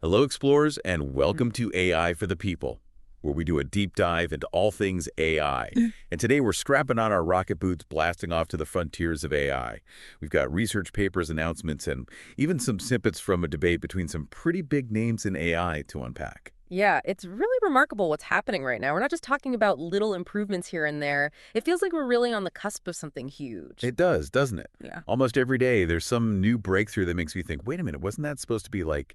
Hello, explorers, and welcome to AI for the People, where we do a deep dive into all things AI. And today we're strapping on our rocket boots, blasting off to the frontiers of AI. We've got research papers, announcements, and even some snippets from a debate between some pretty big names in AI to unpack. Yeah, it's really remarkable what's happening right now. We're not just talking about little improvements here and there. It feels like we're really on the cusp of something huge. It does, doesn't it? Yeah. Almost every day there's some new breakthrough that makes me think, wait a minute, wasn't that supposed to be like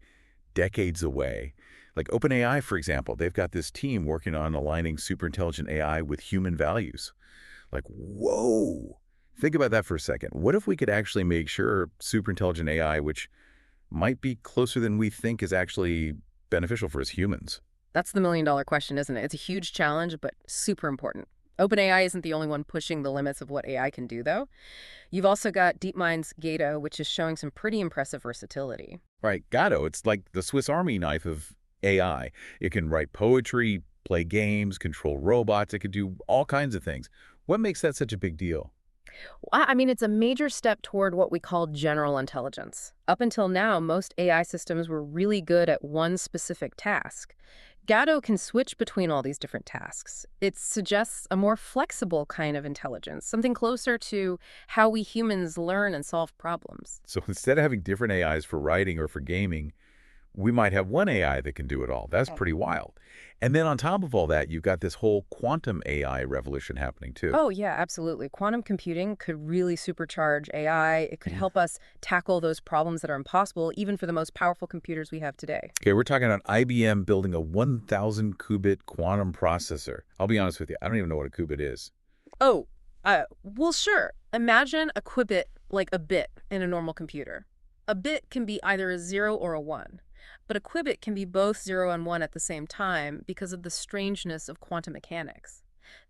decades away? Like OpenAI, for example, they've got this team working on aligning superintelligent AI with human values. Like, whoa! Think about that for a second. What if we could actually make sure superintelligent AI, which might be closer than we think, is actually beneficial for us humans? That's the million-dollar question, isn't it? It's a huge challenge, but super important. OpenAI isn't the only one pushing the limits of what AI can do, though. You've also got DeepMind's Gato, which is showing some pretty impressive versatility. Right, Gato, it's like the Swiss Army knife of AI. It can write poetry, play games, control robots. It can do all kinds of things. What makes that such a big deal? I mean, it's a major step toward what we call general intelligence. Up until now, most AI systems were really good at one specific task. Gato can switch between all these different tasks. It suggests a more flexible kind of intelligence, something closer to how we humans learn and solve problems. So instead of having different AIs for writing or for gaming, we might have one AI that can do it all. That's pretty wild. And then on top of all that, you've got this whole quantum AI revolution happening too. Oh, yeah, absolutely. Quantum computing could really supercharge AI. It could help us tackle those problems that are impossible, even for the most powerful computers we have today. Okay, we're talking about IBM building a 1,000 qubit quantum processor. I'll be honest with you, I don't even know what a qubit is. Oh, well, sure. Imagine a qubit like a bit in a normal computer. A bit can be either a 0 or a 1. But a qubit can be both 0 and 1 at the same time because of the strangeness of quantum mechanics.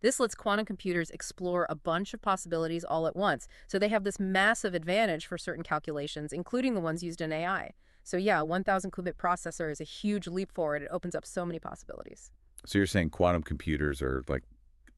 This lets quantum computers explore a bunch of possibilities all at once, so they have this massive advantage for certain calculations, including the ones used in AI. So yeah, a 1,000 qubit processor is a huge leap forward. It opens up so many possibilities. So you're saying quantum computers are like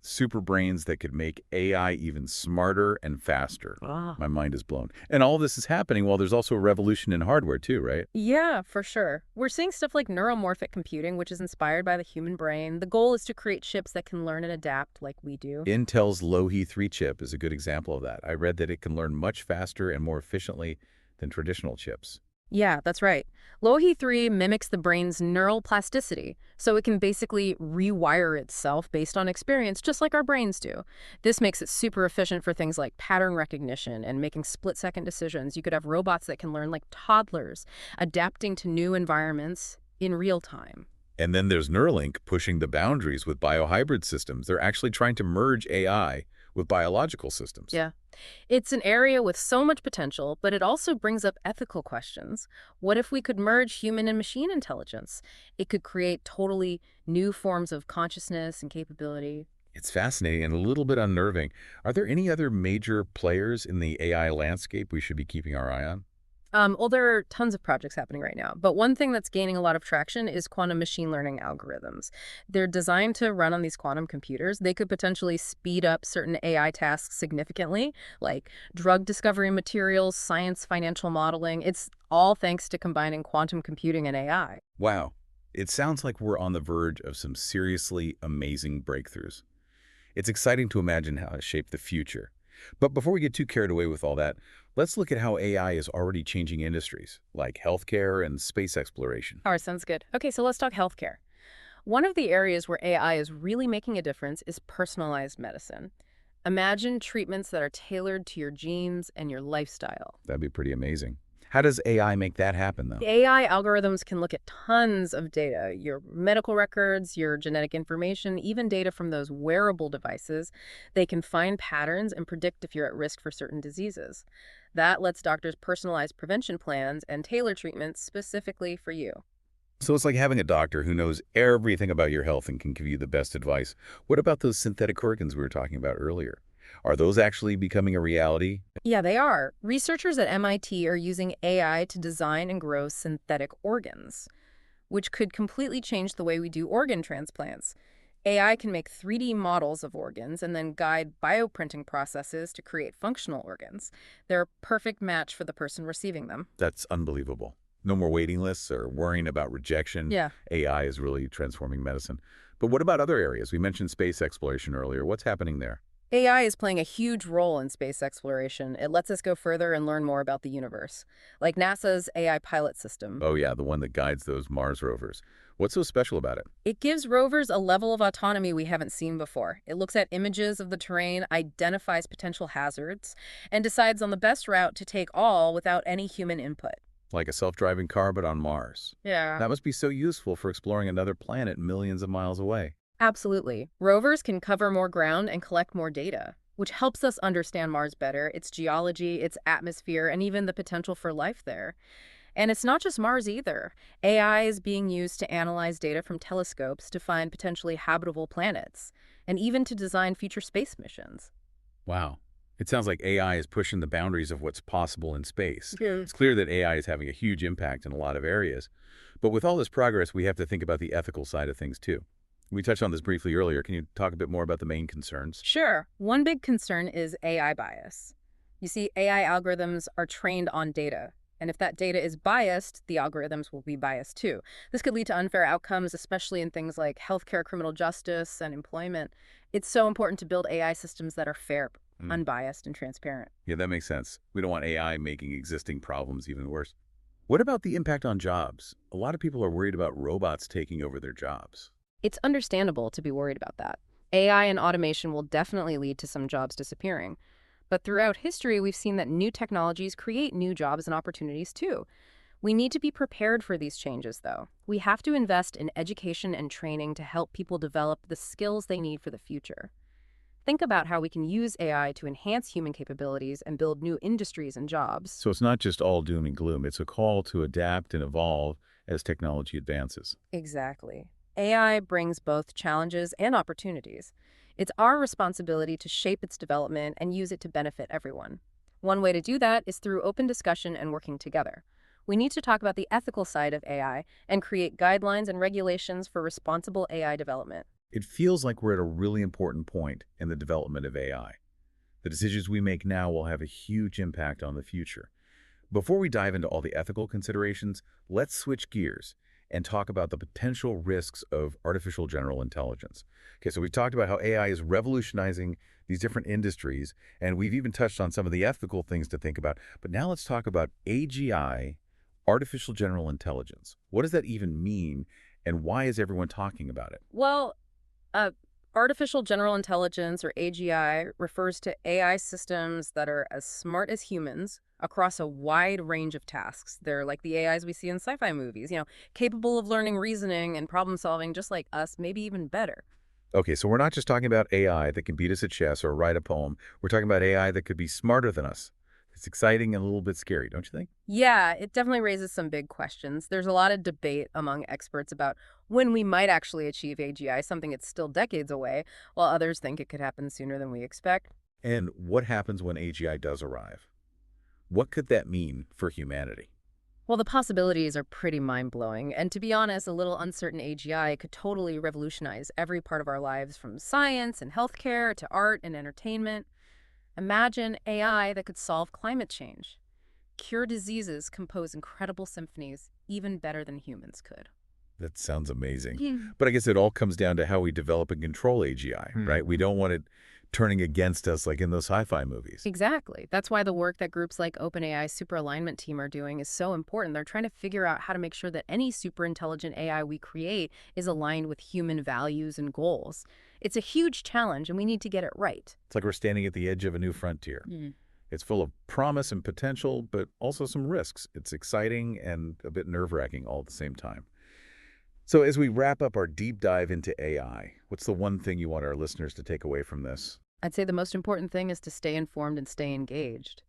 super brains that could make AI even smarter and faster. Ah. My mind is blown. And all this is happening while there's also a revolution in hardware too, right? Yeah, for sure. We're seeing stuff like neuromorphic computing, which is inspired by the human brain. The goal is to create chips that can learn and adapt like we do. Intel's Loihi 3 chip is a good example of that. I read that it can learn much faster and more efficiently than traditional chips. Yeah, that's right. Loihi 3 mimics the brain's neural plasticity, so it can basically rewire itself based on experience, just like our brains do. This makes it super efficient for things like pattern recognition and making split-second decisions. You could have robots that can learn like toddlers, adapting to new environments in real time. And then there's Neuralink pushing the boundaries with biohybrid systems. They're actually trying to merge AI with biological systems. Yeah. It's an area with so much potential, but it also brings up ethical questions. What if we could merge human and machine intelligence? It could create totally new forms of consciousness and capability. It's fascinating and a little bit unnerving. Are there any other major players in the AI landscape we should be keeping our eye on? Well, there are tons of projects happening right now, but one thing that's gaining a lot of traction is quantum machine learning algorithms. They're designed to run on these quantum computers. They could potentially speed up certain AI tasks significantly, like drug discovery materials, science, financial modeling. It's all thanks to combining quantum computing and AI. Wow. It sounds like we're on the verge of some seriously amazing breakthroughs. It's exciting to imagine how it shaped the future. But before we get too carried away with all that, let's look at how AI is already changing industries, like healthcare and space exploration. All right, sounds good. Okay, so let's talk healthcare. One of the areas where AI is really making a difference is personalized medicine. Imagine treatments that are tailored to your genes and your lifestyle. That'd be pretty amazing. How does AI make that happen, though? The AI algorithms can look at tons of data, your medical records, your genetic information, even data from those wearable devices. They can find patterns and predict if you're at risk for certain diseases. That lets doctors personalize prevention plans and tailor treatments specifically for you. So it's like having a doctor who knows everything about your health and can give you the best advice. What about those synthetic organs we were talking about earlier? Are those actually becoming a reality? Yeah, they are. Researchers at MIT are using AI to design and grow synthetic organs, which could completely change the way we do organ transplants. AI can make 3D models of organs and then guide bioprinting processes to create functional organs. They're a perfect match for the person receiving them. That's unbelievable. No more waiting lists or worrying about rejection. Yeah. AI is really transforming medicine. But what about other areas? We mentioned space exploration earlier. What's happening there? AI is playing a huge role in space exploration. It lets us go further and learn more about the universe, like NASA's AI pilot system. Oh, yeah, the one that guides those Mars rovers. What's so special about it? It gives rovers a level of autonomy we haven't seen before. It looks at images of the terrain, identifies potential hazards, and decides on the best route to take all without any human input. Like a self-driving car, but on Mars. Yeah. That must be so useful for exploring another planet millions of miles away. Absolutely. Rovers can cover more ground and collect more data, which helps us understand Mars better, its geology, its atmosphere, and even the potential for life there. And it's not just Mars either. AI is being used to analyze data from telescopes to find potentially habitable planets, and even to design future space missions. Wow. It sounds like AI is pushing the boundaries of what's possible in space. Yeah. It's clear that AI is having a huge impact in a lot of areas. But with all this progress, we have to think about the ethical side of things too. We touched on this briefly earlier. Can you talk a bit more about the main concerns? Sure. One big concern is AI bias. You see, AI algorithms are trained on data. And if that data is biased, the algorithms will be biased too. This could lead to unfair outcomes, especially in things like healthcare, criminal justice, and employment. It's so important to build AI systems that are fair, unbiased, and transparent. Yeah, that makes sense. We don't want AI making existing problems even worse. What about the impact on jobs? A lot of people are worried about robots taking over their jobs. It's understandable to be worried about that. AI and automation will definitely lead to some jobs disappearing. But throughout history, we've seen that new technologies create new jobs and opportunities too. We need to be prepared for these changes, though. We have to invest in education and training to help people develop the skills they need for the future. Think about how we can use AI to enhance human capabilities and build new industries and jobs. So it's not just all doom and gloom. It's a call to adapt and evolve as technology advances. Exactly. AI brings both challenges and opportunities. It's our responsibility to shape its development and use it to benefit everyone. One way to do that is through open discussion and working together. We need to talk about the ethical side of AI and create guidelines and regulations for responsible AI development. It feels like we're at a really important point in the development of AI. The decisions we make now will have a huge impact on the future. Before we dive into all the ethical considerations, let's switch gears and talk about the potential risks of artificial general intelligence. Okay, so we've talked about how AI is revolutionizing these different industries, and we've even touched on some of the ethical things to think about. But now let's talk about AGI, artificial general intelligence. What does that even mean, and why is everyone talking about it? Well, artificial general intelligence, or AGI, refers to AI systems that are as smart as humans across a wide range of tasks. They're like the AIs we see in sci-fi movies, capable of learning, reasoning, and problem solving just like us, maybe even better. Okay, so we're not just talking about AI that can beat us at chess or write a poem. We're talking about AI that could be smarter than us. It's exciting and a little bit scary, don't you think? Yeah, it definitely raises some big questions. There's a lot of debate among experts about when we might actually achieve AGI, something that's still decades away, while others think it could happen sooner than we expect. And what happens when AGI does arrive? What could that mean for humanity? Well, the possibilities are pretty mind-blowing, and to be honest, a little uncertain AGI could totally revolutionize every part of our lives, from science and healthcare to art and entertainment. Imagine AI that could solve climate change, cure diseases, compose incredible symphonies, even better than humans could. That sounds amazing. Yeah. But I guess it all comes down to how we develop and control AGI, right? We don't want it turning against us like in those sci-fi movies. Exactly. That's why the work that groups like OpenAI's super alignment team are doing is so important. They're trying to figure out how to make sure that any super intelligent AI we create is aligned with human values and goals. It's a huge challenge, and we need to get it right. It's like we're standing at the edge of a new frontier. It's full of promise and potential, but also some risks. It's exciting and a bit nerve-wracking all at the same time. So as we wrap up our deep dive into AI, what's the one thing you want our listeners to take away from this? I'd say the most important thing is to stay informed and stay engaged.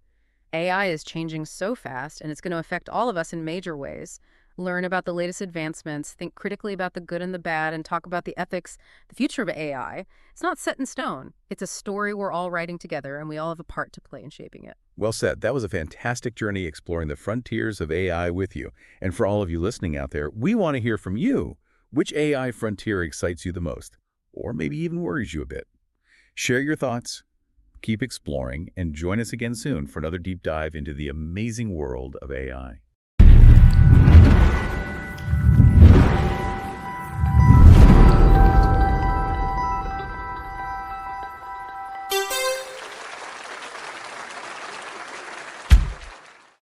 AI is changing so fast, and it's going to affect all of us in major ways. Learn about the latest advancements, think critically about the good and the bad, and talk about the ethics, the future of AI. It's not set in stone. It's a story we're all writing together, and we all have a part to play in shaping it. Well said. That was a fantastic journey exploring the frontiers of AI with you. And for all of you listening out there, we want to hear from you. Which AI frontier excites you the most? Or maybe even worries you a bit? Share your thoughts, keep exploring, and join us again soon for another deep dive into the amazing world of AI.